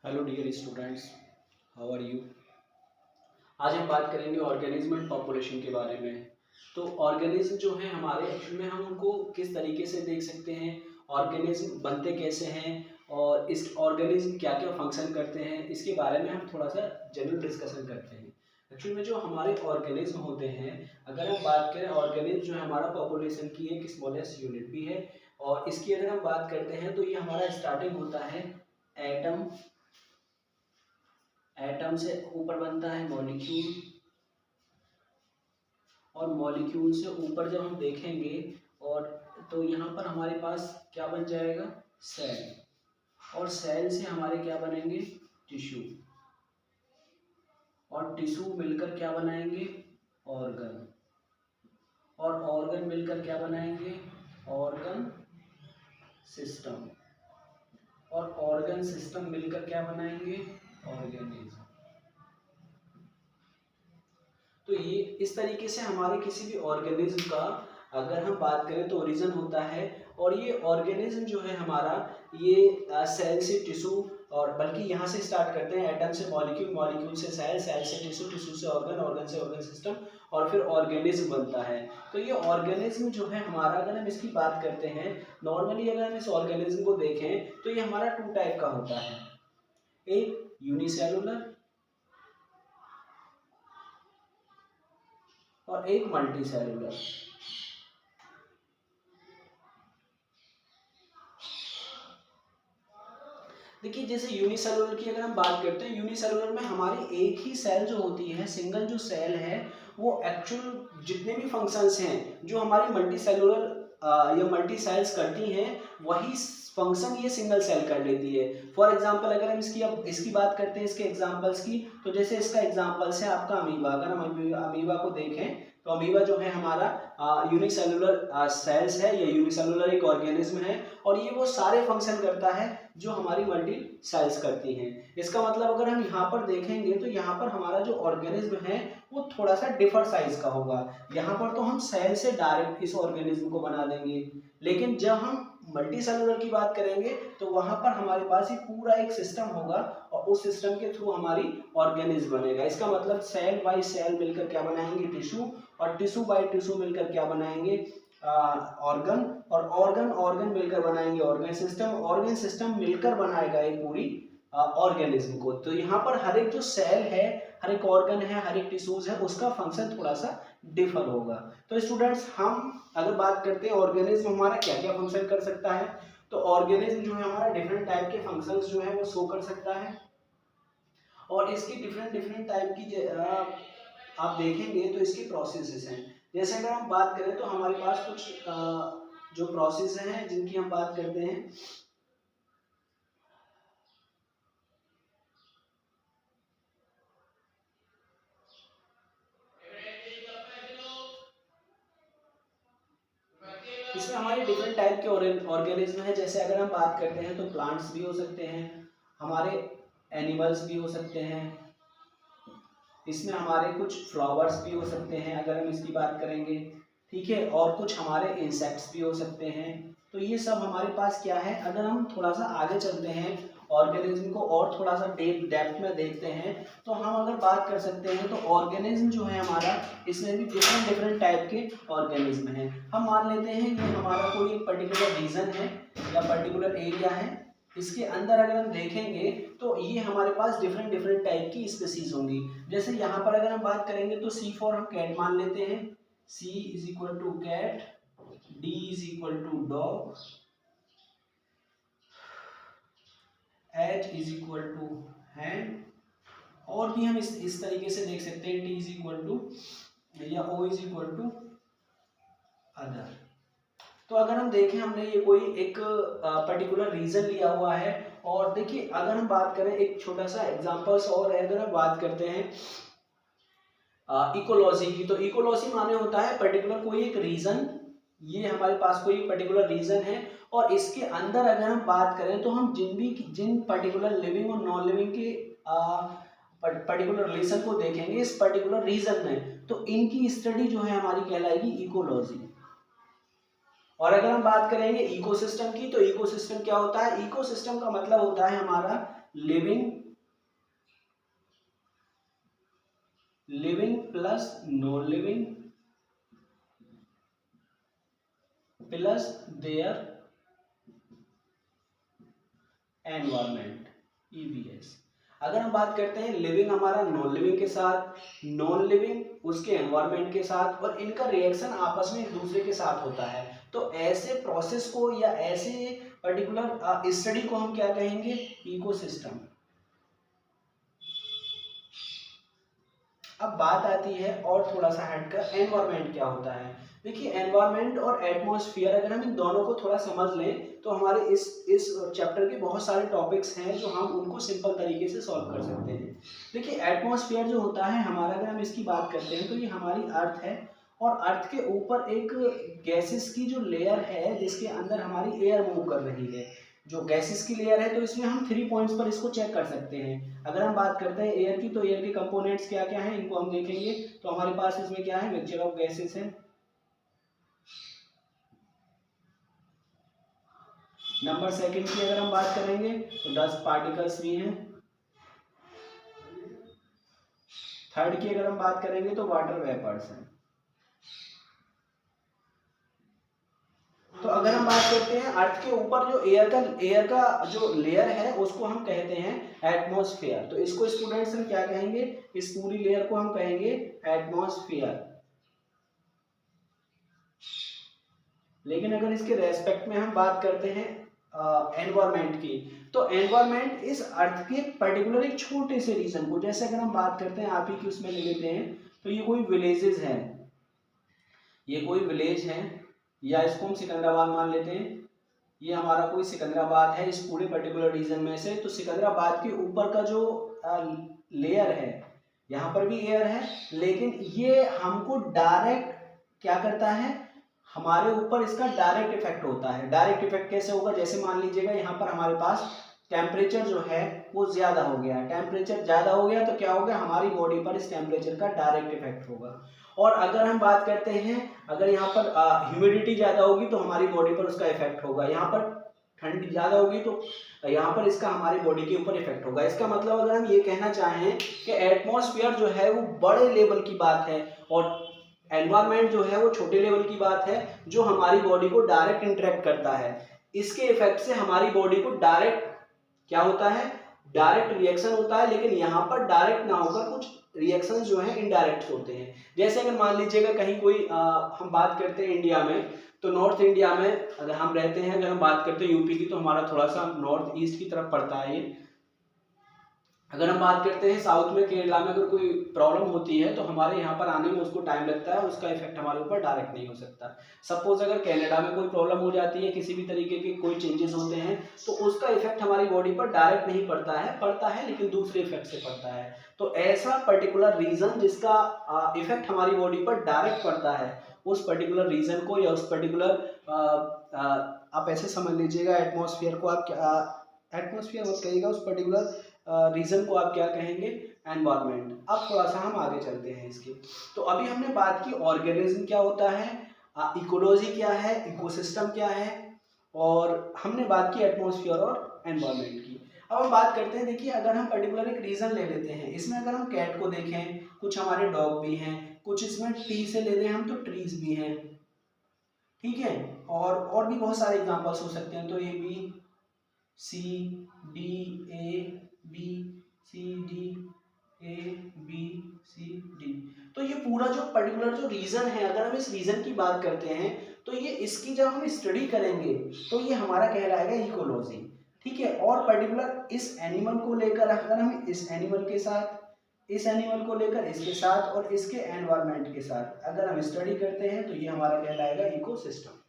Hello dear students, how are you. आज हम बात करेंगे ऑर्गेनिज्म एंड पॉपुलेशन के बारे में। तो ऑर्गेनिज्म जो है हमारे एक्चुअल में हम उनको किस तरीके से देख सकते हैं, ऑर्गेनिज्म बनते कैसे हैं और इस ऑर्गेनिज्म क्या क्या फंक्शन करते हैं, इसके बारे में हम थोड़ा सा जनरल डिस्कशन करते हैं। एक्चुअल में जो हमारे ऑर्गेनिज्म होते हैं, अगर हम बात करें ऑर्गेनिज्म जो है हमारा पॉपुलेशन की एक स्मॉलेस्ट यूनिट भी है। और इसकी अगर हम बात करते हैं तो ये हमारा स्टार्टिंग होता है एटम। एटम से ऊपर बनता है मॉलिक्यूल, और मॉलिक्यूल से ऊपर जब हम देखेंगे और तो यहाँ पर हमारे पास क्या बन जाएगा, सेल। और सेल से हमारे क्या बनेंगे, टिश्यू। और टिश्यू मिलकर क्या बनाएंगे, ऑर्गन। और ऑर्गन मिलकर क्या बनाएंगे, ऑर्गन सिस्टम। और ऑर्गन सिस्टम मिलकर क्या बनाएंगे, ऑर्गेनिज्म। तो ये इस तरीके से हमारे किसी भी ऑर्गेनिज्म का अगर हम बात करें तो ओरिजिन होता है। और ये ऑर्गेनिज्म जो है हमारा ये सेल से टिश्यू, और बल्कि यहाँ से स्टार्ट करते हैं एटम से मॉलिक्यूल, मॉलिक्यूल से सेल, सेल से टिश्यू, टिश्यू से ऑर्गन, ऑर्गन से ऑर्गन सिस्टम, और फिर ऑर्गेनिज्म बनता है। तो ये ऑर्गेनिज्म जो है हमारा, अगर हम इसकी बात करते हैं नॉर्मली, अगर हम इस ऑर्गेनिज्म को देखें तो ये हमारा टू टाइप का होता है, एक यूनिसेलुलर और एक मल्टी सेलुलर। देखिए जैसे यूनिसेलुलर की अगर हम बात करते हैं, यूनिसेलुलर में हमारी एक ही सेल जो होती है, सिंगल जो सेल है, वो एक्चुअल जितने भी फंक्शंस हैं जो हमारी मल्टी सेलुलर या मल्टी सेल्स करती हैं, वही फंक्शन ये सिंगल सेल कर लेती है। फॉर एग्जांपल अगर हम इसकी बात करते हैं, इसके एग्जांपल्स की, तो जैसे इसका एग्जांपल्स है आपका अमीबा। अगर हम अमीबा को देखें तो अमीबा जो है हमारा यूनिसेलुलर सेल्स है या यूनिसेलुलर एक ऑर्गेनिज्म है, और ये वो सारे फंक्शन करता है जो हमारी मल्टी सेल्स करती हैं। इसका मतलब अगर हम यहाँ पर देखेंगे तो यहाँ पर हमारा जो ऑर्गेनिज्म है वो थोड़ा सा डिफर साइज का होगा। यहाँ पर तो हम सेल से डायरेक्ट इस ऑर्गेनिज्म को बना देंगे, लेकिन जब हम मल्टी सेलुलर की बात करेंगे तो वहां पर हमारे पास ही पूरा एक सिस्टम होगा, और उस सिस्टम के थ्रू हमारी ऑर्गेनिज्म बनेगा। इसका मतलब सेल बाय सेल मिलकर क्या बनाएंगे, टिश्यू, और टिश्यू बाय टिश्यू मिलकर क्या बनाएंगे, ऑर्गन, और ऑर्गन ऑर्गन मिलकर बनाएंगे ऑर्गन सिस्टम, ऑर्गन सिस्टम मिलकर बनाएगा एक पूरी ऑर्गेनिज्म को। तो यहाँ पर हर एक जो सेल है, हर एक ऑर्गन है, हर एक टिश्यूज है, उसका फंक्शन थोड़ा सा डिफर होगा। तो स्टूडेंट्स, हम अगर बात करते हैं ऑर्गेनिज्म हमारा क्या क्या फंक्शन कर सकता है, तो ऑर्गेनिज्म जो है हमारा डिफरेंट टाइप के फंक्शंस जो है वो शो कर सकता है। और इसकी डिफरेंट डिफरेंट टाइप की आप देखेंगे तो इसकी प्रोसेसेस हैं। जैसे अगर हम बात करें तो हमारे पास कुछ जो प्रोसेस हैं जिनकी हम बात करते हैं। इसमें हमारे डिफरेंट टाइप के ऑर्गेनिज्म हैं। जैसे अगर हम बात करते हैं तो प्लांट्स भी हो सकते हैं, हमारे एनिमल्स भी हो सकते हैं, इसमें हमारे कुछ फ्लावर्स भी हो सकते हैं अगर हम इसकी बात करेंगे, ठीक है, और कुछ हमारे इंसेक्ट्स भी हो सकते हैं। तो ये सब हमारे पास क्या है, अगर हम थोड़ा सा आगे चलते हैं ऑर्गेनिज्म को और थोड़ा सा डेप्थ में देखते हैं, तो हम अगर बात कर सकते हैं तो ऑर्गेनिज्म जो है हमारा, इसमें भी डिफरेंट डिफरेंट टाइप के ऑर्गेनिज्म हैं। हम मान लेते हैं ये हमारा कोई एक पर्टिकुलर रीजन है या पर्टिकुलर एरिया है, इसके अंदर अगर हम देखेंगे तो ये हमारे पास डिफरेंट डिफरेंट टाइप की स्पीसीज होंगी। जैसे यहाँ पर अगर हम बात करेंगे तो सी फॉर हम कैट मान लेते हैं, C is equal to cat, D is equal to dog, H is equal to hand, और भी हम इस तरीके से देख सकते हैं, T इज इक्वल टू या O is equal to other. तो अगर हम देखें हमने ये कोई एक पर्टिकुलर रीजन लिया हुआ है, और देखिए अगर हम बात करें एक छोटा सा एग्जांपल्स और है, अगर हम बात करते हैं इकोलॉजी की, तो इकोलॉजी माने होता है पर्टिकुलर कोई एक रीजन, ये हमारे पास कोई पर्टिकुलर रीजन है, और इसके अंदर अगर हम बात करें तो हम जिन पर्टिकुलर लिविंग और नॉन लिविंग के पर्टिकुलर रिलेशन को देखेंगे इस पर्टिकुलर रीजन में, तो इनकी स्टडी जो है हमारी कहलाएगी इकोलॉजी। और अगर हम बात करेंगे इकोसिस्टम की, तो इकोसिस्टम क्या होता है, इकोसिस्टम का मतलब होता है हमारा living plus non living plus their environment, EVS. अगर हम बात करते हैं लिविंग हमारा नॉन लिविंग के साथ, नॉन लिविंग उसके एनवायरमेंट के साथ, और इनका रिएक्शन आपस में एक दूसरे के साथ होता है, तो ऐसे प्रोसेस को या ऐसे पर्टिकुलर स्टडी को हम क्या कहेंगे, इकोसिस्टम। अब बात आती है और थोड़ा सा हटकर एनवायरमेंट क्या होता है। देखिए एनवायरमेंट और एटमॉस्फेयर अगर हम इन दोनों को थोड़ा समझ लें तो हमारे इस चैप्टर के बहुत सारे टॉपिक्स हैं जो हम उनको सिंपल तरीके से सॉल्व कर सकते हैं। देखिए एटमॉस्फेयर जो होता है हमारा, अगर हम इसकी बात करते हैं तो ये हमारी अर्थ है, और अर्थ के ऊपर एक गैसेस की जो लेयर है जिसके अंदर हमारी एयर मूव कर रही है, जो गैसेस की लेयर है, तो इसमें हम 3 पॉइंट्स पर इसको चेक कर सकते हैं। अगर हम बात करते हैं एयर की, तो एयर के कंपोनेंट्स क्या क्या हैं इनको हम देखेंगे। तो हमारे पास इसमें क्या है, मिक्सचर ऑफ गैसेस है। नंबर सेकंड की अगर हम बात करेंगे तो डस्ट पार्टिकल्स भी हैं। थर्ड की अगर हम बात करेंगे तो वाटर वेपर्स हैं। तो अगर हम बात करते हैं अर्थ के ऊपर जो एयर का जो लेयर है उसको हम कहते हैं एटमॉस्फेयर। तो इसको स्टूडेंट्स हम क्या कहेंगे, इस पूरी लेयर को हम कहेंगे एटमॉस्फेयर। लेकिन अगर इसके रेस्पेक्ट में हम बात करते हैं एनवायरमेंट की, तो एनवायरमेंट इस अर्थ के पर्टिकुलर एक छोटे से रीजन को, जैसे अगर हम बात करते हैं आप ही की उसमें ले लेते हैं, तो ये कोई विलेजेस हैं, ये कोई विलेज है, या इसको हम सिकंदराबाद मान लेते हैं, ये हमारा कोई सिकंदराबाद है इस पूरे पर्टिकुलर रीजन में से। तो सिकंदराबाद के ऊपर का जो लेयर है, यहाँ पर भी एयर है, लेकिन ये हमको डायरेक्ट क्या करता है, हमारे ऊपर इसका डायरेक्ट इफेक्ट होता है। डायरेक्ट इफेक्ट कैसे होगा, जैसे मान लीजिएगा यहाँ पर हमारे पास टेम्परेचर जो है वो ज्यादा हो गया, टेम्परेचर ज्यादा हो गया तो क्या होगा, हमारी बॉडी पर इस टेम्परेचर का डायरेक्ट इफेक्ट होगा। और अगर हम बात करते हैं, अगर यहाँ पर ह्यूमिडिटी ज्यादा होगी तो हमारी बॉडी पर उसका इफेक्ट होगा, यहाँ पर ठंड ज्यादा होगी तो यहाँ पर इसका हमारी बॉडी के ऊपर इफेक्ट होगा। इसका मतलब अगर हम ये कहना चाहें कि एटमॉस्फेयर जो है वो बड़े लेवल की बात है और एनवायरमेंट जो है वो छोटे लेवल की बात है, जो हमारी बॉडी को डायरेक्ट इंटरेक्ट करता है। इसके इफेक्ट से हमारी बॉडी को डायरेक्ट क्या होता है, डायरेक्ट रिएक्शन होता है, लेकिन यहाँ पर डायरेक्ट ना होकर कुछ रिएक्शन जो है इनडायरेक्ट होते हैं। जैसे अगर मान लीजिएगा कहीं कोई हम बात करते हैं इंडिया में, तो नॉर्थ इंडिया में अगर हम रहते हैं, अगर हम बात करते हैं यूपी की, तो हमारा थोड़ा सा नॉर्थ ईस्ट की तरफ पड़ता है ये। अगर हम बात करते हैं साउथ में, केरला में अगर कोई प्रॉब्लम होती है तो हमारे यहाँ पर आने में उसको टाइम लगता है, उसका इफेक्ट हमारे ऊपर डायरेक्ट नहीं हो सकता। सपोज अगर कनाडा में कोई प्रॉब्लम हो जाती है, किसी भी तरीके के कोई चेंजेस होते हैं, तो उसका इफेक्ट हमारी बॉडी पर डायरेक्ट नहीं पड़ता है लेकिन दूसरे इफेक्ट से पड़ता है। तो ऐसा पर्टिकुलर रीजन जिसका इफेक्ट हमारी बॉडी पर डायरेक्ट पड़ता है, उस पर्टिकुलर रीजन को या उस पर्टिकुलर आप ऐसे समझ लीजिएगा, एटमॉस्फेयर को आप क्या, एटमॉस्फेयर मत कहिएगा, उस पर्टिकुलर रीजन को आप क्या कहेंगे, एनवायरमेंट। अब थोड़ा सा हम आगे चलते हैं इसके। तो अभी हमने बात की ऑर्गेनिज्म क्या होता है, इकोलॉजी क्या है, इकोसिस्टम क्या है, और हमने बात की एटमॉस्फेयर और एनवायरमेंट की। अब हम बात करते हैं, देखिए अगर हम पर्टिकुलर एक रीजन ले लेते हैं, इसमें अगर हम कैट को देखें, कुछ हमारे डॉग भी हैं, कुछ इसमें टी से ले लें हम तो ट्रीज भी हैं, ठीक है, और भी बहुत सारे एग्जांपल्स हो सकते हैं। तो A B C D A B C D A B C D. तो ये पूरा जो पर्टिकुलर जो रीजन है, अगर हम इस रीजन की बात करते हैं तो ये इसकी जब हम स्टडी करेंगे तो ये हमारा कहलाएगा इकोलॉजी, ठीक है। और पर्टिकुलर इस एनिमल को लेकर अगर हम इस एनिमल के साथ, इस एनिमल को लेकर इसके साथ और इसके एनवायरनमेंट के साथ अगर हम स्टडी करते हैं तो ये हमारा कहलाएगा इकोसिस्टम।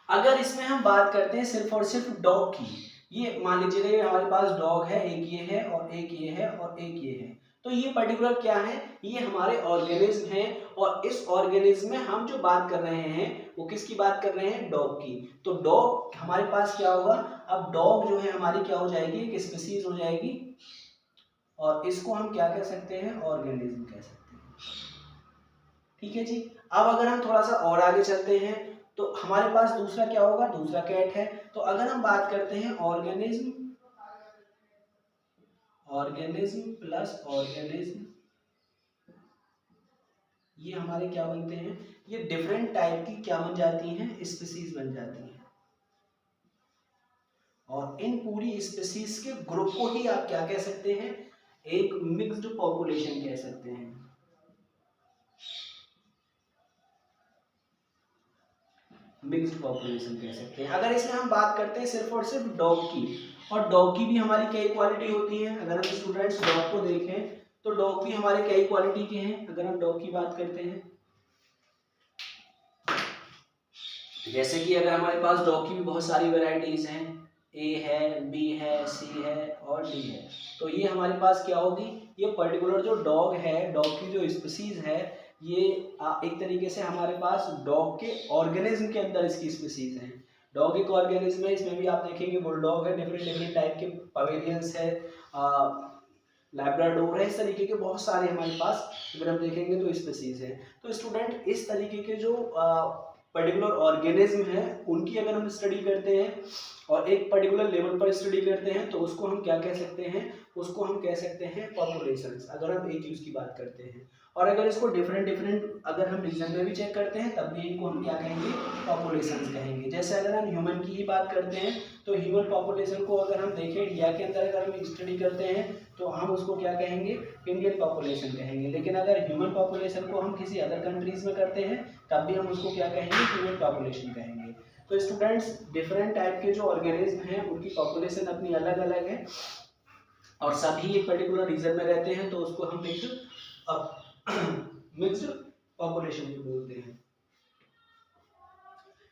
अगर इसमें हम बात करते हैं सिर्फ और सिर्फ डॉग की, ये मान लीजिएगा ये हमारे पास डॉग है, एक ये है और एक ये है और एक ये है, तो ये पर्टिकुलर क्या है, ये हमारे ऑर्गेनिज्म हैं। और इस ऑर्गेनिज्म में हम जो बात कर रहे हैं वो किसकी बात कर रहे हैं, डॉग की। तो डॉग हमारे पास क्या होगा, अब डॉग जो है हमारी क्या हो जाएगी, एक स्पीशीज हो जाएगी, और इसको हम क्या कह सकते हैं, ऑर्गेनिज्म कह सकते हैं, ठीक है जी। अब अगर हम थोड़ा सा और आगे चलते हैं तो हमारे पास दूसरा क्या होगा, दूसरा कैट है। तो अगर हम बात करते हैं ऑर्गेनिज्म ऑर्गेनिज्म प्लस ऑर्गेनिज्म, ये हमारे क्या बनते हैं, ये डिफरेंट टाइप की क्या बन जाती हैं, स्पीसीज बन जाती हैं। और इन पूरी स्पीसीज के ग्रुप को ही आप क्या कह सकते हैं, एक मिक्स्ड पॉपुलेशन कह सकते हैं। मिक्स्ड पॉपुलेशन कह सकते हैं। अगर इसमें हम बात करते हैं सिर्फ और सिर्फ डॉग की, और डॉग की भी हमारी क्या इक्वालिटी होती है, अगर हम स्टूडेंट्स डॉग को देखें तो डॉग भी हमारे क्या इक्वालिटी के हैं। अगर हम डॉग की बात करते हैं, जैसे कि अगर हमारे पास डॉग की भी बहुत सारी वेराइटीज हैं, ए है, बी है, सी है और डी है, तो ये हमारे पास क्या होगी, ये पर्टिकुलर जो डॉग है, डॉग की जो स्पीसीज है, ये एक तरीके से हमारे पास डॉग के ऑर्गेनिज्म के अंदर इसकी स्पीसीज है। डॉग एक ऑर्गेनिज्म है, इसमें भी आप देखेंगे बुलडॉग है, डिफरेंट डिफरेंट टाइप के पवेलियंस है, लैब्राडोर है, इस तरीके के बहुत सारे हमारे पास अगर हम देखेंगे तो स्पीसीज है। तो स्टूडेंट इस तरीके के जो पर्टिकुलर ऑर्गेनिज्म है उनकी अगर हम स्टडी करते हैं और एक पर्टिकुलर लेवल पर स्टडी करते हैं तो उसको हम क्या कह सकते हैं, उसको हम कह सकते हैं पॉपुलेशंस, अगर हम एक यूज की बात करते हैं। और अगर इसको डिफरेंट डिफरेंट अगर हम रीजन में भी चेक करते हैं तब भी इनको हम क्या कहेंगे, पॉपुलेशंस कहेंगे। जैसे अगर हम ह्यूमन की ही बात करते हैं तो ह्यूमन पॉपुलेशन को अगर हम देखें इंडिया के अंदर अगर हम स्टडी करते हैं तो हम उसको क्या कहेंगे, इंडियन पॉपुलेशन कहेंगे। लेकिन अगर ह्यूमन पॉपुलेशन को हम किसी अदर कंट्रीज में करते हैं तब भी हम उसको क्या कहेंगे, ह्यूमन पॉपुलेशन कहेंगे। तो स्टूडेंट्स डिफरेंट टाइप के जो ऑर्गेनिज्म हैं उनकी पॉपुलेशन अपनी अलग अलग है और सभी एक पर्टिकुलर रीजन में रहते हैं, तो उसको हम मिक्स्ड पॉपुलेशन भी बोलते हैं।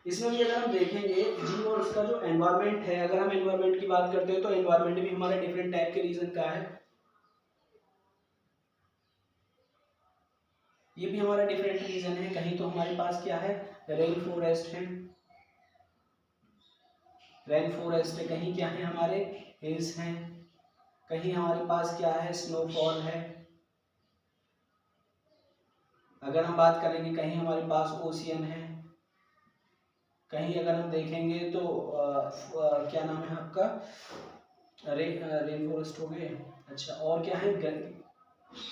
इसमें भी अगर हम देखेंगे जी और उसका जो एनवायरनमेंट है, अगर हम एनवायरनमेंट की बात करते हैं तो एनवायरनमेंट भी हमारा डिफरेंट टाइप के रीजन का है, ये भी हमारा डिफरेंट रीजन है। कहीं तो हमारे पास क्या है, रेन फॉरेस्ट है, रेन फॉरेस्ट है, कहीं क्या है हमारे हिल्स हैं, कहीं हमारे पास क्या है स्नोफॉल है। अगर हम बात करेंगे कहीं हमारे पास ओशियन है, कहीं अगर हम देखेंगे तो क्या नाम है आपका, रेन फॉरेस्ट हो गए, अच्छा और क्या है,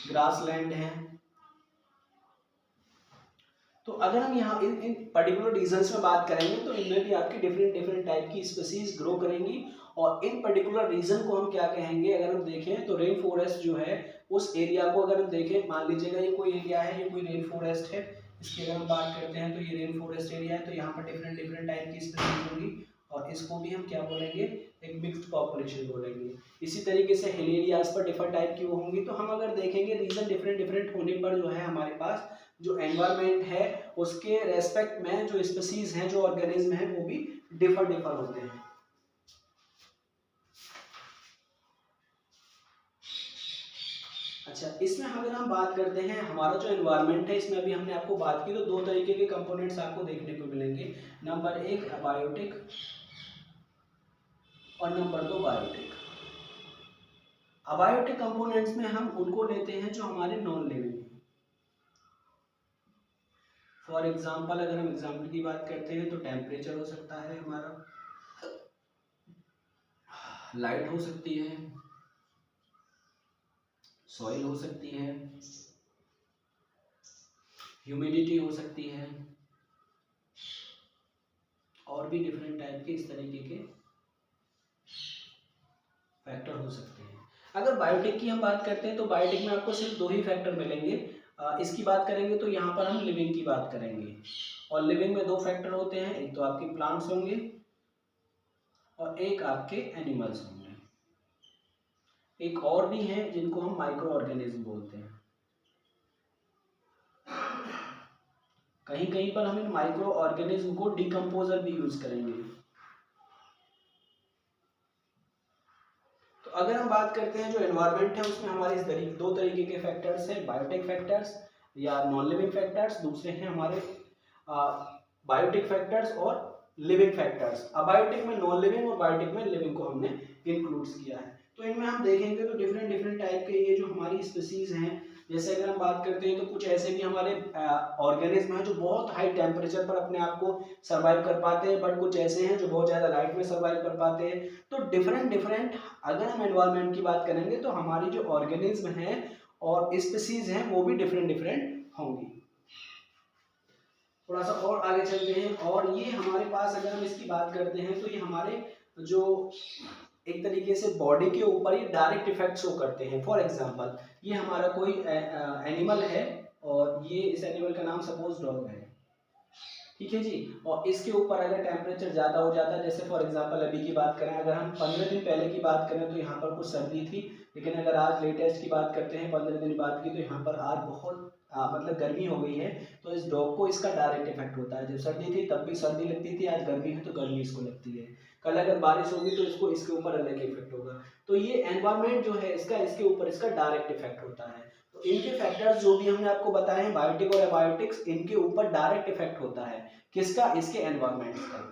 ग्रासलैंड है। तो अगर हम यहाँ इन पर्टिकुलर रीजन्स में बात करेंगे तो इनमें भी आपकी डिफरेंट डिफरेंट टाइप की स्पीसीज ग्रो करेंगी। और इन पर्टिकुलर रीजन को हम क्या कहेंगे, अगर हम देखें तो रेन फॉरेस्ट जो है उस एरिया को अगर हम देखें, मान लीजिएगा ये कोई एरिया है, ये कोई रेन फॉरेस्ट है, इसकी अगर हम बात करते हैं तो ये रेन फॉरेस्ट एरिया है, तो यहाँ पर डिफरेंट डिफरेंट टाइप की स्पीसीज होंगी और इसको भी हम क्या बोलेंगे, एक मिक्स्ड पॉपुलेशन बोलेंगे। इसी तरीके से हिल एरियाज पर डिफरेंट टाइप की वो होंगी। तो हम अगर देखेंगे रीजन डिफरेंट डिफरेंट होने पर जो है हमारे पास जो एनवायरनमेंट है उसके रेस्पेक्ट में जो स्पीसीज हैं, जो ऑर्गेनिज्म हैं वो भी डिफर डिफर होते हैं। अच्छा, इसमें अगर हम बात करते हैं हमारा जो एनवायरनमेंट है, इसमें अभी हमने आपको बात की तो दो तरीके के कंपोनेंट्स आपको देखने को मिलेंगे, नंबर एक अबायोटिक और नंबर दो बायोटिक। अबायोटिक कंपोनेंट्स में हम उनको लेते हैं जो हमारे नॉन लिविंग हैं। फॉर एग्जाम्पल अगर हम एग्जाम्पल की बात करते हैं तो टेम्परेचर हो सकता है हमारा, लाइट हो सकती है, सॉइल हो सकती है, ह्यूमिडिटी हो सकती है और भी डिफरेंट टाइप के इस तरीके के फैक्टर हो सकते हैं। अगर बायोटिक की हम बात करते हैं तो बायोटिक में आपको सिर्फ दो ही फैक्टर मिलेंगे। इसकी बात करेंगे तो यहाँ पर हम लिविंग की बात करेंगे और लिविंग में दो फैक्टर होते हैं, एक तो आपके प्लांट्स होंगे और एक आपके एनिमल्स होंगे। एक और भी हैं जिनको हम माइक्रो ऑर्गेनिज्म बोलते हैं। कहीं कहीं पर हम इन माइक्रो ऑर्गेनिज्म को डिकम्पोजर भी यूज करेंगे। तो अगर हम बात करते हैं जो एनवायरनमेंट है उसमें हमारे इस दो तरीके के फैक्टर्स हैं, बायोटिक फैक्टर्स या नॉन लिविंग फैक्टर्स, दूसरे हैं हमारे बायोटिक फैक्टर्स और लिविंग फैक्टर्स। अबायोटिक में नॉन लिविंग और बायोटिक में लिविंग को हमने इंक्लूड किया है। तो इनमें हम देखेंगे तो डिफरेंट डिफरेंट टाइप के ये जो हमारी स्पीसीज हैं जैसे अगर हम बात करते हैं तो कुछ ऐसे भी हमारे ऑर्गेनिज्म हैं जो बहुत हाई टेम्परेचर पर अपने आप को सर्वाइव कर पाते हैं, बट कुछ ऐसे हैं जो बहुत ज़्यादा लाइट में सर्वाइव कर पाते हैं। तो डिफरेंट डिफरेंट अगर हम एनवायरनमेंट की बात करेंगे तो हमारी जो ऑर्गेनिज्म हैं और स्पीसीज हैं वो भी डिफरेंट डिफरेंट होंगी। थोड़ा सा और आगे चलते हैं, और ये हमारे पास अगर हम इसकी बात करते हैं तो ये हमारे जो एक तरीके से बॉडी के ऊपर ही डायरेक्ट इफेक्ट शो करते हैं। फॉर एग्जांपल ये हमारा कोई एनिमल है और ये इस एनिमल का नाम सपोज डॉग है, ठीक है जी, और इसके ऊपर अगर टेम्परेचर ज़्यादा हो जाता है, जैसे फॉर एग्जांपल अभी की बात करें, अगर हम 15 दिन पहले की बात करें तो यहाँ पर कुछ सर्दी थी, लेकिन अगर आज लेटेस्ट की बात करते हैं 15 दिन बाद की, तो यहाँ पर आज बहुत मतलब गर्मी हो गई है। तो इस डॉग को इसका डायरेक्ट इफेक्ट होता है। जब सर्दी थी तब भी सर्दी लगती थी, आज गर्मी है तो गर्मी इसको लगती है। कल अगर बारिश होगी तो इसको इसके ऊपर अलग इफेक्ट होगा। तो ये एनवायरमेंट जो है इसका इसके ऊपर इसका डायरेक्ट इफेक्ट होता है। तो इनके फैक्टर्स जो भी हमने आपको बताए हैं, बायोटिक और एबायोटिक्स, इनके ऊपर डायरेक्ट इफेक्ट होता है। किसका? इसके एनवायरमेंट का।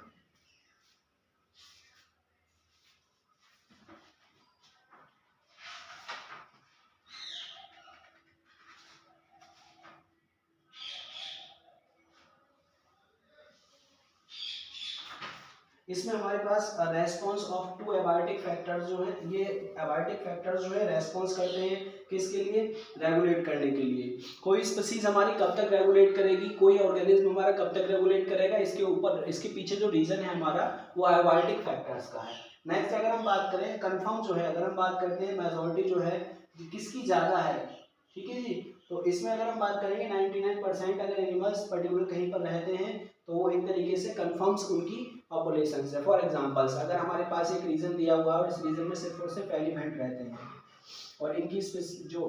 इसमें हमारे पास response of to abiotic factors जो है, ये एबायोटिक फैक्टर्स जो है रेस्पॉन्स करते हैं किसके लिए? रेगुलेट करने के लिए। कोई स्पीसीज हमारी कब तक रेगुलेट करेगी, कोई ऑर्गेनिज्म हमारा कब तक रेगुलेट करेगा, इसके ऊपर इसके पीछे जो रीजन है हमारा वो एबायोटिक फैक्टर्स का है। नेक्स्ट अगर हम बात करें कंफर्म जो है, अगर हम बात करते हैं मेजॉरिटी जो है किसकी ज़्यादा है, ठीक है जी, तो इसमें अगर हम बात करेंगे 99% अगर एनिमल्स पर्टिकुलर कहीं पर रहते हैं तो वो एक तरीके से कंफर्म्स उनकी पॉपुलेशन है। फॉर एग्जांपल्स अगर हमारे पास एक रीजन दिया हुआ है और इस रीजन में सिर्फ और सिर्फ एलिफेंट रहते हैं और इनकी जो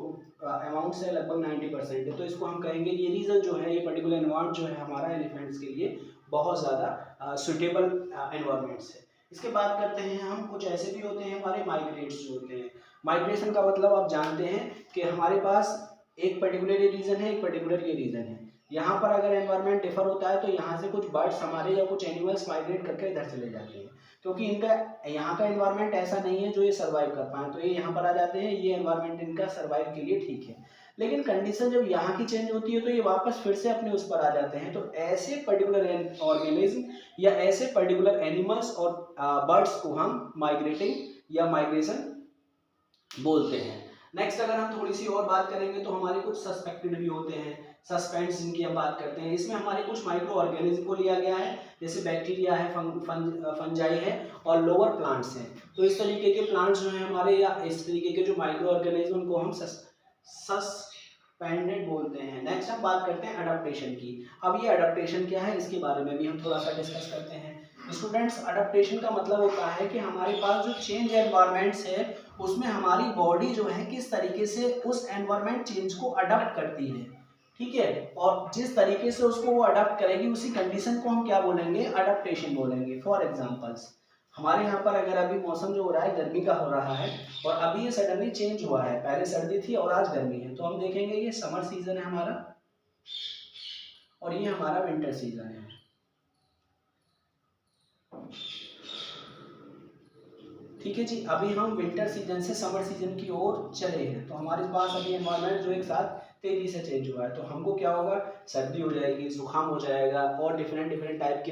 अमाउंट्स है लगभग 90% है, तो इसको हम कहेंगे ये रीजन जो है, ये पर्टिकुलर एनवायरनमेंट जो है हमारा एलिफेंट्स के लिए बहुत ज़्यादा सुटेबल एनवायरनमेंट्स है। इसके बात करते हैं हम, कुछ ऐसे भी होते हैं हमारे माइग्रेट्स जो होते हैं। माइग्रेशन का मतलब आप जानते हैं कि हमारे पास एक पर्टिकुलर ये रीजन है, एक पर्टिकुलर ये रीजन है। यहाँ पर अगर एनवायरनमेंट डिफर होता है तो यहाँ से कुछ बर्ड्स हमारे या कुछ एनिमल्स माइग्रेट करके इधर चले जाते हैं, क्योंकि इनका यहाँ का एनवायरनमेंट ऐसा नहीं है जो ये सर्वाइव कर पाए, तो ये यहाँ पर आ जाते हैं। ये एनवायरनमेंट इनका सर्वाइव के लिए ठीक है, लेकिन कंडीशन जब यहाँ की चेंज होती है तो ये वापस फिर से अपने उस पर आ जाते हैं। तो ऐसे पर्टिकुलर ऑर्गेनिज्म या ऐसे पर्टिकुलर एनिमल्स और बर्ड्स को हम माइग्रेटिंग या माइग्रेशन बोलते हैं। नेक्स्ट अगर हम थोड़ी सी और बात करेंगे तो हमारे कुछ सस्पेक्टेड भी होते हैं, सस्पेंड्स जिनकी हम बात करते हैं। इसमें हमारे कुछ माइक्रो ऑर्गेनिज्म को लिया गया है, जैसे बैक्टीरिया है, फंजाई है और लोअर प्लांट्स हैं। तो इस तरीके के प्लांट्स जो हैं हमारे, या इस तरीके के जो माइक्रो ऑर्गेनिज्म उनको हम सस्पेंडेड बोलते हैं। नेक्स्ट हम बात करते हैं अडेप्टेशन की। अब ये अडेप्टेशन क्या है इसके बारे में भी हम थोड़ा सा डिस्कस करते हैं। स्टूडेंट्स, अडेप्टेशन का मतलब होता है कि हमारे पास जो चेंज एनवायरनमेंट्स है उसमें हमारी बॉडी जो है किस तरीके से उस एनवायरनमेंट चेंज को अडॉप्ट करती है, ठीक है, और जिस तरीके से उसको वो अडॉप्ट करेगी उसी कंडीशन को हम क्या बोलेंगे? अडेप्टेशन बोलेंगे। फॉर एग्जांपल्स हमारे यहाँ पर अगर अभी मौसम जो हो रहा है गर्मी का हो रहा है और अभी ये सडनली चेंज हुआ है, पहले सर्दी थी और आज गर्मी है, तो हम देखेंगे ये समर सीजन है हमारा और ये हमारा विंटर सीजन है। ठीक है जी, अभी हम विंटर सीजन से समर सीजन की ओर चले हैं, तो हमारे पास अभी एनवायरनमेंट जो एक साथ तेजी से चेंज हुआ है, तो हमको क्या होगा? सर्दी हो जाएगी, जुकाम हो जाएगा और डिफरेंट डिफरेंट टाइप की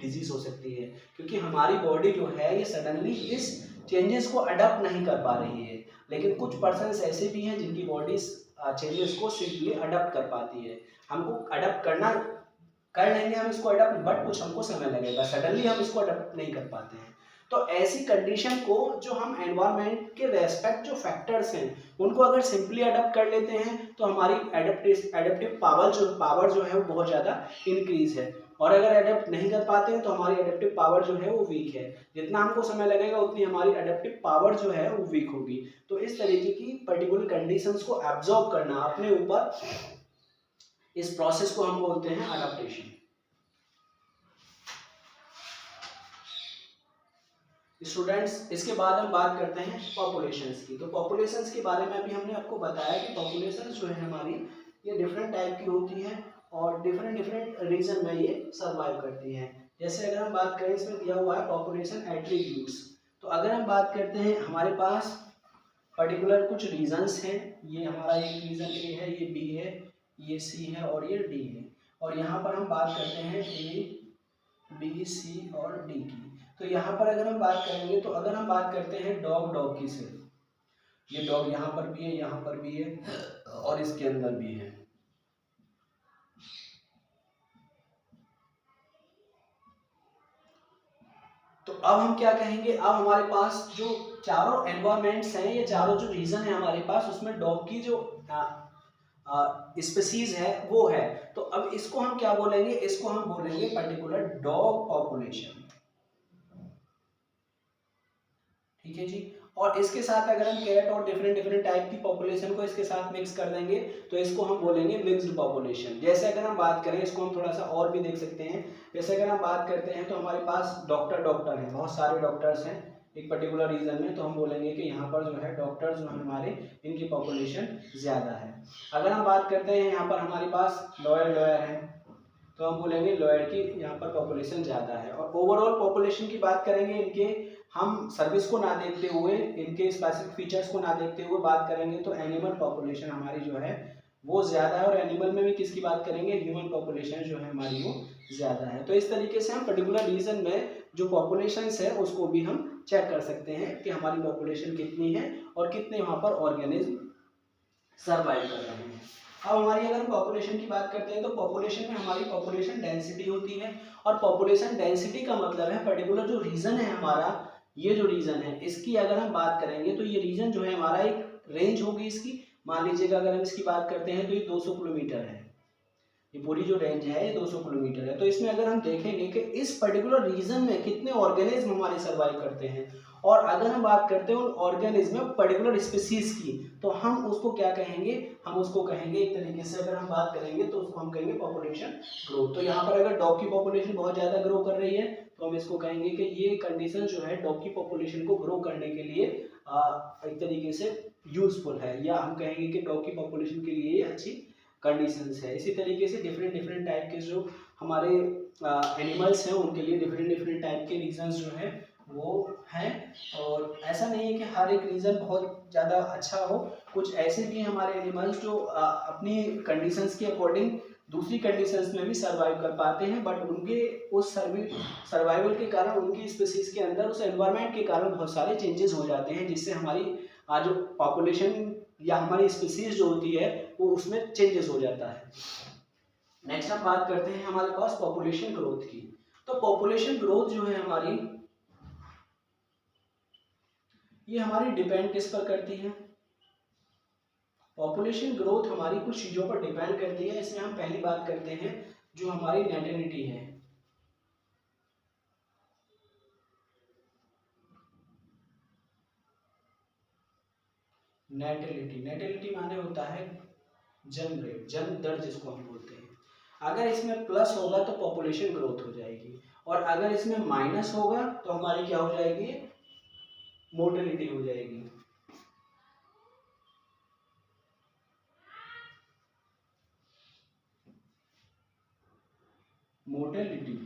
डिजीज हो सकती है, क्योंकि हमारी बॉडी जो है ये सडनली इस चेंजेस को अडॉप्ट नहीं कर पा रही है। लेकिन कुछ पर्सन्स ऐसे भी हैं जिनकी बॉडी चेंजेस को सिंपली अडॉप्ट कर पाती है। हमको अडॉप्ट करना कर लेंगे हम इसको अडॉप्ट, बट कुछ हमको समय लगेगा, सडनली हम इसको अडॉप्ट नहीं कर पाते हैं। तो ऐसी कंडीशन को जो हम एनवायरनमेंट के रेस्पेक्ट जो फैक्टर्स हैं उनको अगर सिंपली अडॉप्ट कर लेते हैं तो हमारी एडेप्टिव पावर जो है वो बहुत ज़्यादा इंक्रीज है, और अगर अडेप्ट नहीं कर पाते हैं तो हमारी एडेप्टिव पावर जो है वो वीक है। जितना हमको समय लगेगा उतनी हमारी एडेप्टिव पावर जो है वो वीक होगी। तो इस तरीके की पर्टिकुलर कंडीशंस को एब्जॉर्ब करना अपने ऊपर, इस प्रोसेस को हम बोलते हैं अडॉप्टेशन। स्टूडेंट्स, इसके बाद हम बात करते हैं पॉपुलेशंस की। तो पॉपुलेशंस के बारे में अभी हमने आपको बताया कि पॉपुलेशंस जो है हमारी ये डिफरेंट टाइप की होती है और डिफरेंट डिफरेंट रीजन में ये सर्वाइव करती हैं। जैसे अगर हम बात करें, इसमें दिया हुआ है पॉपुलेशन एट्रीब्यूट्स। तो अगर हम बात करते हैं हमारे पास पर्टिकुलर कुछ रीजन्स हैं। ये हमारा एक रीजन ए है, ये बी है, ये सी है और ये डी है। और यहाँ पर हम बात करते हैं ए बी सी और डी की। तो यहाँ पर अगर हम बात करेंगे तो अगर हम बात करते हैं डॉग डॉग की, सिर्फ ये डॉग यहाँ पर भी है, यहाँ पर भी है और इसके अंदर भी है। तो अब हम क्या कहेंगे, अब हमारे पास जो चारों एनवायरमेंट्स हैं, ये चारों जो रीजन है हमारे पास, उसमें डॉग की जो स्पीसीज है वो है। तो अब इसको हम क्या बोलेंगे, इसको हम बोलेंगे पर्टिकुलर डॉग पॉपुलेशन। ठीक है जी। और इसके साथ अगर हम कैट और डिफरेंट डिफरेंट टाइप की पॉपुलेशन को इसके साथ मिक्स कर देंगे तो इसको हम बोलेंगे मिक्स्ड पॉपुलेशन। जैसे अगर हम बात करें, इसको हम थोड़ा सा और भी देख सकते हैं। जैसे अगर हम बात करते हैं तो हमारे पास डॉक्टर हैं, बहुत सारे डॉक्टर्स हैं एक पर्टिकुलर रीजन में, तो हम बोलेंगे कि यहाँ पर जो है डॉक्टर्स जो है हमारे, इनकी पॉपुलेशन ज़्यादा है। अगर हम बात करते हैं यहाँ पर हमारे पास लॉयर है, तो हम बोलेंगे लॉयर की यहाँ पर पॉपुलेशन ज़्यादा है। और ओवरऑल पॉपुलेशन की बात करेंगे, इनके हम सर्विस को ना देखते हुए, इनके स्पेसिफिक फीचर्स को ना देखते हुए बात करेंगे तो एनिमल पॉपुलेशन हमारी जो है वो ज़्यादा है। और एनिमल में भी किसकी बात करेंगे, ह्यूमन पॉपुलेशन जो है हमारी वो ज़्यादा है। तो इस तरीके से हम पर्टिकुलर रीजन में जो पॉपुलेशंस है उसको भी हम चेक कर सकते हैं कि हमारी पॉपुलेशन कितनी है और कितने वहाँ पर ऑर्गेनिज्म सर्वाइव कर रहे हैं। अब हमारी अगर पॉपुलेशन की बात करते हैं तो पॉपुलेशन में हमारी पॉपुलेशन डेंसिटी होती है। और पॉपुलेशन डेंसिटी का मतलब है पर्टिकुलर जो रीजन है हमारा, ये जो रीजन है इसकी अगर हम बात करेंगे तो ये रीजन जो है हमारा एक रेंज होगी इसकी। मान लीजिएगा अगर हम इसकी बात करते हैं तो ये 200 किलोमीटर है, ये पूरी जो रेंज है ये 200 किलोमीटर है। तो इसमें अगर हम देखेंगे कि इस पर्टिकुलर रीजन में कितने ऑर्गेनिज्म हमारे सर्वाइव करते हैं, और अगर हम बात करते हैं उन ऑर्गेनिज्म में पर्टिकुलर स्पीसीज की, तो हम उसको क्या कहेंगे, हम उसको कहेंगे एक तरीके से अगर हम बात करेंगे तो उसको हम कहेंगे पॉपुलेशन ग्रोथ। तो यहाँ पर अगर डॉग की पॉपुलेशन बहुत ज़्यादा ग्रो कर रही है तो हम इसको कहेंगे कि ये कंडीशन जो है डॉग की पॉपुलेशन को ग्रो करने के लिए एक तरीके से यूजफुल है, या हम कहेंगे कि डॉग की पॉपुलेशन के लिए ये अच्छी कंडीशंस है। इसी तरीके से डिफरेंट डिफरेंट टाइप के जो हमारे एनिमल्स हैं उनके लिए डिफरेंट डिफरेंट टाइप के रीजंस जो हैं वो हैं। और ऐसा नहीं है कि हर एक रीज़न बहुत ज़्यादा अच्छा हो, कुछ ऐसे भी हमारे एनिमल्स जो अपनी कंडीशंस के अकॉर्डिंग दूसरी कंडीशंस में भी सर्वाइव कर पाते हैं, बट उनके उस सर्वाइवल के कारण, उनकी स्पीसीज के अंदर उस एनवायरनमेंट के कारण बहुत सारे चेंजेस हो जाते हैं, जिससे हमारी जो पॉपुलेशन या हमारी स्पीसीज जो होती है वो उसमें चेंजेस हो जाता है। नेक्स्ट हम बात करते हैं हमारे पास पॉपुलेशन ग्रोथ की। तो पॉपुलेशन ग्रोथ जो है हमारी, ये हमारी डिपेंड किस पर करती है, पॉपुलेशन ग्रोथ हमारी कुछ चीज़ों पर डिपेंड करती है। इसमें हम पहली बात करते हैं जो हमारी नेटिलिटी है। नेटिलिटी माने होता है जन्म रेट, जन्म दर जिसको हम बोलते हैं। अगर इसमें प्लस होगा तो पॉपुलेशन ग्रोथ हो जाएगी, और अगर इसमें माइनस होगा तो हमारी क्या हो जाएगी, मोर्टेलिटी हो जाएगी। मोर्टेलिटी,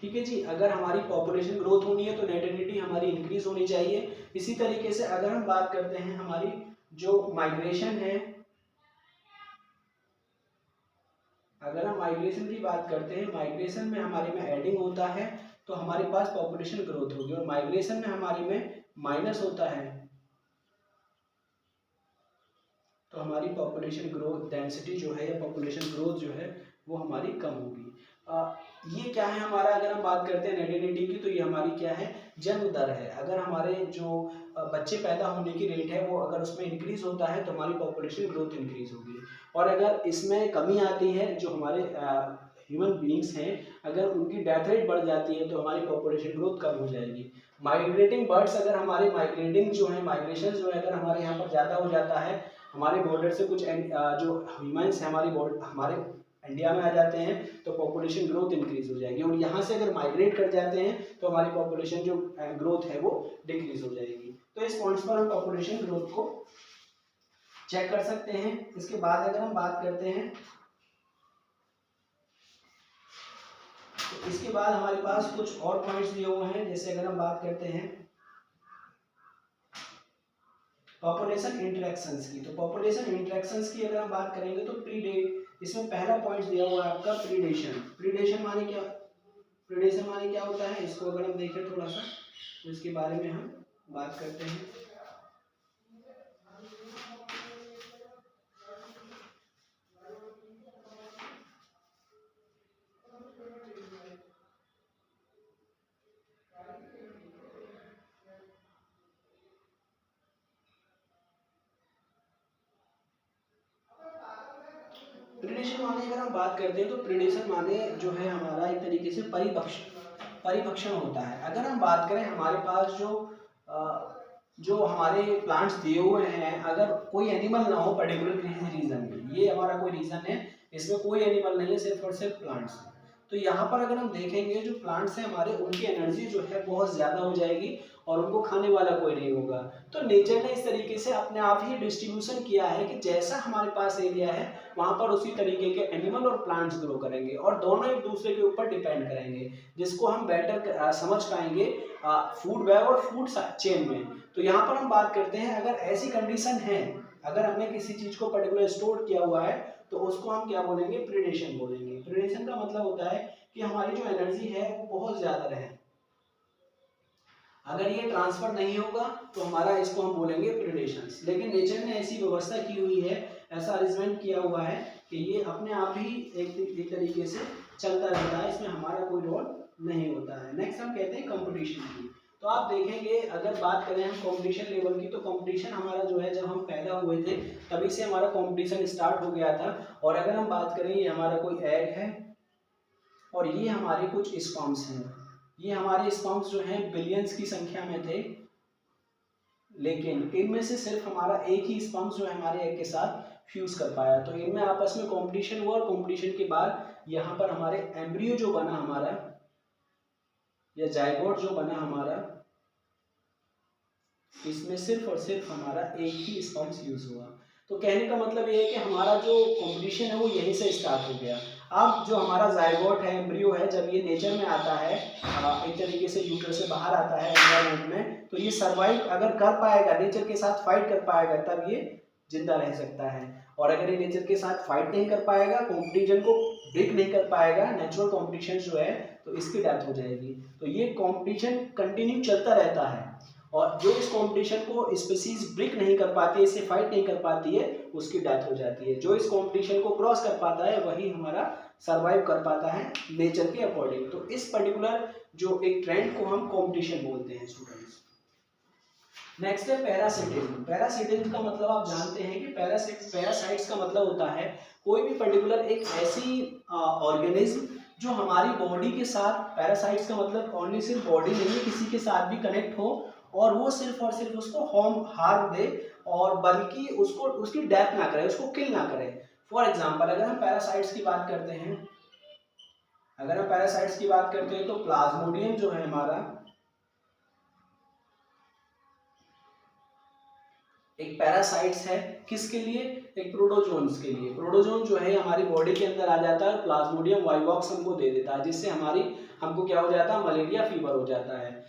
ठीक है जी। अगर हमारी पॉपुलेशन ग्रोथ होनी है तो नेटिलिटी हमारी इंक्रीज होनी चाहिए। इसी तरीके से अगर हम बात करते हैं हमारी जो माइग्रेशन है, अगर हम माइग्रेशन की बात करते हैं, माइग्रेशन में हमारे में एडिंग होता है तो हमारे पास पॉपुलेशन ग्रोथ होगी, और माइग्रेशन में हमारे में माइनस होता है तो हमारी पॉपुलेशन ग्रोथ डेंसिटी जो है या पॉपुलेशन ग्रोथ जो है वो हमारी कम होगी। ये क्या है हमारा, अगर हम बात करते हैं नेटिलिटी की, तो ये हमारी क्या है, जन्म दर है। अगर हमारे जो बच्चे पैदा होने की रेट है वो अगर उसमें इंक्रीज होता है तो हमारी पॉपुलेशन ग्रोथ इंक्रीज होगी, और अगर इसमें कमी आती है, जो हमारे ह्यूमन बीइंग्स हैं अगर उनकी डेथ रेट बढ़ जाती है तो हमारी पॉपुलेशन ग्रोथ कम हो जाएगी। माइग्रेटिंग बर्ड्स अगर हमारे माइग्रेटिंग जो है, माइग्रेशन जो है अगर हमारे यहाँ पर ज़्यादा हो जाता है, हमारे बॉर्डर से कुछ जो ह्यूमन्स हैं हमारे इंडिया में आ जाते हैं तो पॉपुलेशन ग्रोथ इंक्रीज हो जाएगी, और यहाँ से अगर माइग्रेट कर जाते हैं तो हमारी पॉपुलेशन जो ग्रोथ है वो डिक्रीज हो जाएगी। तो इस पॉइंट्स पर हम पॉपुलेशन ग्रोथ को चेक कर सकते हैं। इसके बाद अगर हम बात करते हैं तो इसके बाद हमारे पास कुछ और पॉइंट्स दिए हुए हैं। जैसे अगर हम बात करते हैं पॉपुलेशन इंटरेक्शंस की। तो पॉपुलेशन इंटरेक्शंस की अगर हम बात करेंगे तो इसमें पहला पॉइंट दिया हुआ है आपका प्रीडेशन। प्रीडेशन माने क्या, प्रीडेशन माने क्या होता है, इसको अगर हम देखें थोड़ा सा तो इसके बारे में हम बात करते हैं। प्रीडेशन माने अगर हम बात करते हैं तो प्रीडेशन माने जो है हमारा एक तरीके से परिभक्षण होता है। अगर हम बात करें हमारे पास जो हमारे प्लांट्स दिए हुए हैं, अगर कोई एनिमल ना हो पर्टिकुलर किसी रीजन में, ये हमारा कोई रीजन है, इसमें कोई एनिमल नहीं है, सिर्फ और सिर्फ प्लांट्स है, तो यहाँ पर अगर हम देखेंगे जो प्लांट्स हैं हमारे, उनकी एनर्जी जो है बहुत ज़्यादा हो जाएगी और उनको खाने वाला कोई नहीं होगा। तो नेचर ने इस तरीके से अपने आप ही डिस्ट्रीब्यूशन किया है कि जैसा हमारे पास एरिया है वहाँ पर उसी तरीके के एनिमल और प्लांट्स ग्रो करेंगे और दोनों एक दूसरे के ऊपर डिपेंड करेंगे, जिसको हम बेटर समझ पाएंगे फूड वेब और फूड चेन में। तो यहाँ पर हम बात करते हैं अगर ऐसी कंडीशन है, अगर हमने किसी चीज़ को पर्टिकुलर स्टोर किया हुआ है तो उसको हम क्या बोलेंगे, प्रीडेशन बोलेंगे। प्रीडेशन का मतलब होता है कि हमारी जो एनर्जी है वो बहुत ज़्यादा रहे, अगर ये ट्रांसफर नहीं होगा तो हमारा इसको हम बोलेंगे प्रीडेशंस। लेकिन नेचर ने ऐसी व्यवस्था की हुई है, ऐसा अरेंजमेंट किया हुआ है कि ये अपने आप ही एक तरीके से चलता रहता है, इसमें हमारा कोई रोल नहीं होता है। नेक्स्ट हम कहते हैं कंपटीशन की। तो आप देखेंगे अगर बात करें हम कंपटीशन लेवल की, तो कंपटीशन हमारा जो है जब हम पैदा हुए थे तभी से हमारा कंपटीशन स्टार्ट हो गया था। और अगर हम बात करें ये हमारा कोई एग है और ये हमारे कुछ स्पर्म्स हैं, ये हमारे स्पर्म्स जो हैं बिलियंस की संख्या में थे, लेकिन इनमें से सिर्फ हमारा एक ही स्पर्म्स जो है हमारे एग के साथ फ्यूज कर पाया। तो इनमें आपस में कंपटीशन हुआ और कंपटीशन के बाद यहाँ पर हमारे एम्ब्रियो जो बना हमारा या जाइगोट जो बना हमारा, इसमें सिर्फ और सिर्फ हमारा एक ही स्पर्म्स यूज हुआ। तो कहने का मतलब ये है कि हमारा जो कंपटीशन है वो यहीं से स्टार्ट हो गया। अब जो हमारा जाइगोट है, एम्ब्रियो है, जब ये नेचर में आता है, एक तरीके से यूटर से बाहर आता है एनवायरनमेंट में, तो ये सर्वाइव अगर कर पाएगा, नेचर के साथ फाइट कर पाएगा, तब ये जिंदा रह सकता है। और अगर ये नेचर के साथ फाइट नहीं कर पाएगा, कंपटीशन को ब्रेक नहीं कर पाएगा, नेचुरल कंपटीशन जो है, तो इसकी डेथ हो जाएगी। तो ये कंपटीशन कंटिन्यू चलता रहता है और जो इस कंपटीशन को स्पीसीज ब्रेक नहीं कर पाती है, इससे फाइट नहीं कर पाती है, उसकी डेथ हो जाती है। जो इस कंपटीशन को क्रॉस कर पाता है वही हमारा सरवाइव कर पाता है नेचर के अकॉर्डिंग। तो इस पर्टिकुलर जो एक ट्रेंड को हम कंपटीशन बोलते हैं स्टूडेंट्स। नेक्स्ट है पैरासिटिज्म। पैरासिटिज्म का मतलब आप जानते हैं कि पैरासाइट्स का मतलब होता है कोई भी पर्टिकुलर एक ऐसी ऑर्गेनिज्म जो हमारी बॉडी के साथ, पैरासाइट्स का मतलब ओनली सिर्फ बॉडी नहीं है, किसी के साथ भी कनेक्ट हो और वो सिर्फ और सिर्फ उसको हार्म दे और बल्कि उसको उसकी डेथ ना करे, उसको किल ना करे। फॉर एग्जाम्पल अगर हम पैरासाइट्स की बात करते हैं, तो प्लाज्मोडियम जो है हमारा एक पैरासाइट्स है, किसके लिए, एक प्रोटोजोन्स के लिए। प्रोटोजोन जो है हमारी बॉडी के अंदर आ जाता है, प्लाज्मोडियम वाइवॉक्स हमको दे देता है, जिससे हमको क्या हो जाता है, मलेरिया फीवर हो जाता है।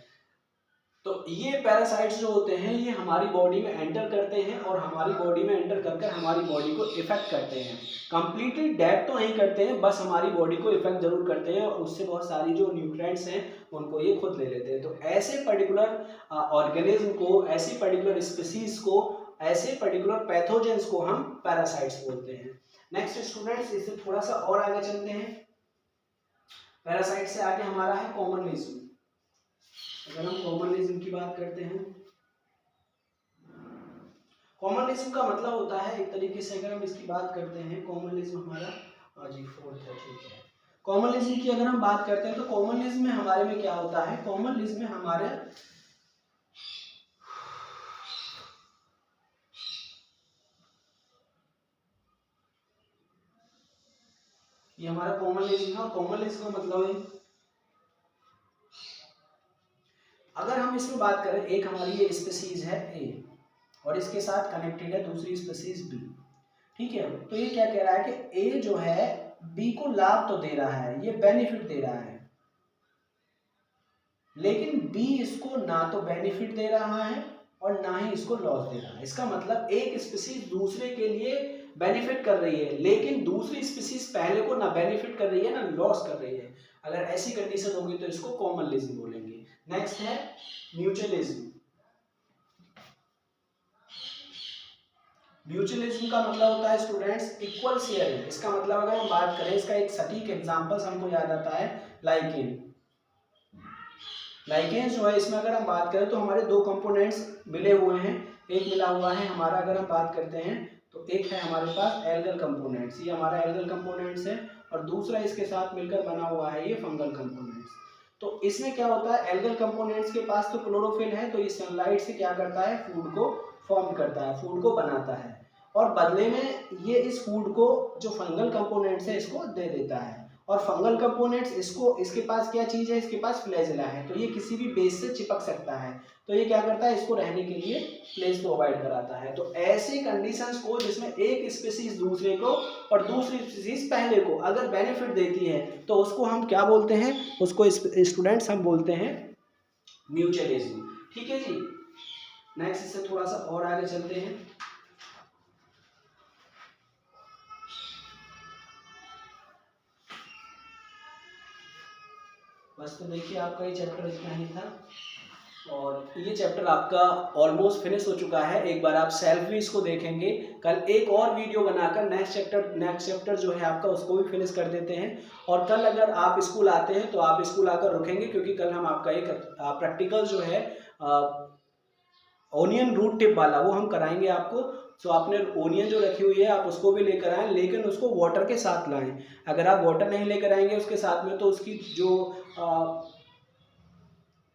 तो ये पैरासाइट्स जो होते हैं ये हमारी बॉडी में एंटर करते हैं और हमारी बॉडी में एंटर करके हमारी बॉडी को इफेक्ट करते हैं। कंप्लीटली डेथ तो नहीं करते हैं, बस हमारी बॉडी को इफेक्ट जरूर करते हैं और उससे बहुत सारी जो न्यूट्रिएंट्स हैं उनको ये खुद ले लेते हैं। तो ऐसे पर्टिकुलर ऑर्गेनिज्म को, ऐसी पर्टिकुलर स्पीसीज को, ऐसे पर्टिकुलर पैथोजेंस को हम पैरासाइट्स बोलते हैं। नेक्स्ट स्टूडेंट्स, इससे थोड़ा सा और आगे चलते हैं। पैरासाइट से आगे हमारा है कॉमनलिज्म। अगर हम कॉमनलिज्म की बात करते हैं, कॉमनलिज्म का मतलब होता है एक तरीके से, अगर हम इसकी बात करते हैं, कॉमनलिज्म हमारा जी फोर्थ है, ठीक है। कॉमनलिज्म की अगर हम बात करते हैं तो कॉमनलिज्म में हमारे में क्या होता है, कॉमनलिज्म में हमारे ये हमारा कॉमनलिज्म है और कॉमनलिज्म का मतलब है, अगर हम इसमें बात करें, एक हमारी ये स्पीसीज है ए और इसके साथ कनेक्टेड है दूसरी स्पीसीज बी, ठीक है। तो ये क्या कह रहा है कि ए जो है बी को लाभ तो दे रहा है, ये बेनिफिट दे रहा है, लेकिन बी इसको ना तो बेनिफिट दे रहा है और ना ही इसको लॉस दे रहा है। इसका मतलब एक स्पीसीज दूसरे के लिए बेनिफिट कर रही है, लेकिन दूसरी स्पीसीज पहले को ना बेनिफिट कर रही है ना लॉस कर रही है। अगर ऐसी कंडीशन होगी तो इसको कॉमनलिज्म बोलेंगे। नेक्स्ट है म्यूचुअलिज्म। म्यूचुअलिज्म का मतलब होता है स्टूडेंट्स इक्वल शेयरिंग। इसका मतलब अगर हम बात करें, इसका एक सटीक एग्जांपल हमको याद आता है लाइकेन। लाइकेन जो है, इसमें अगर हम बात करें तो हमारे दो कंपोनेंट्स मिले हुए हैं। एक मिला हुआ है हमारा, अगर हम बात करते हैं तो एक है हमारे पास एल्गल कंपोनेंट्स, ये हमारा एल्गल कंपोनेंट्स है, और दूसरा इसके साथ मिलकर बना हुआ है ये फंगल कंपोनेंट्स। तो इसमें क्या होता है, एल्गल कंपोनेंट्स के पास तो क्लोरोफिल है, तो ये सनलाइट से क्या करता है, फूड को फॉर्म करता है, फूड को बनाता है, और बदले में ये इस फूड को जो फंगल कंपोनेंट्स है इसको दे देता है। और फंगल कंपोनेंट्स इसको, इसके पास क्या चीज़ है, इसके पास फ्लैजेला है, तो ये किसी भी बेस से चिपक सकता है, तो ये क्या करता है, इसको रहने के लिए प्लेस प्रोवाइड कराता है। तो ऐसी कंडीशंस को जिसमें एक स्पीसीज दूसरे को और दूसरी स्पीसीज पहले को अगर बेनिफिट देती है तो उसको हम क्या बोलते हैं, उसको स्टूडेंट्स हम बोलते हैं म्यूचुअलिज्म। ठीक है जी। नेक्स्ट इससे थोड़ा सा और आगे चलते हैं। बस तो देखिए आपका ये चैप्टर इतना ही था, और ये चैप्टर आपका ऑलमोस्ट फिनिश हो चुका है। एक बार आप सेल्फ भी इसको देखेंगे, कल एक और वीडियो बनाकर नेक्स्ट चैप्टर जो है आपका उसको भी फिनिश कर देते हैं। और कल अगर आप स्कूल आते हैं तो आप स्कूल आकर रुकेंगे, क्योंकि कल हम आपका एक प्रैक्टिकल जो है ओनियन रूट टिप वाला वो हम कराएंगे आपको। तो आपने ओनियन जो रखी हुई है आप उसको भी लेकर आएँ, लेकिन उसको वाटर के साथ लाएं। अगर आप वाटर नहीं लेकर आएंगे उसके साथ में तो उसकी जो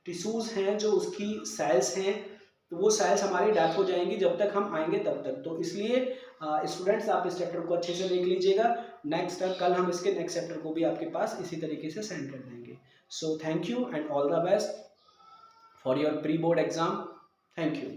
टिश्यूज़ हैं, जो उसकी सेल्स हैं, तो वो सेल्स हमारी डेथ हो जाएंगी जब तक हम आएंगे तब तक। तो इसलिए स्टूडेंट्स आप इस चैप्टर को अच्छे से देख लीजिएगा। नेक्स्ट कल हम इसके नेक्स्ट चैप्टर को भी आपके पास इसी तरीके से सेंड कर देंगे। So thank you and all the best for your pre board exam. Thank you.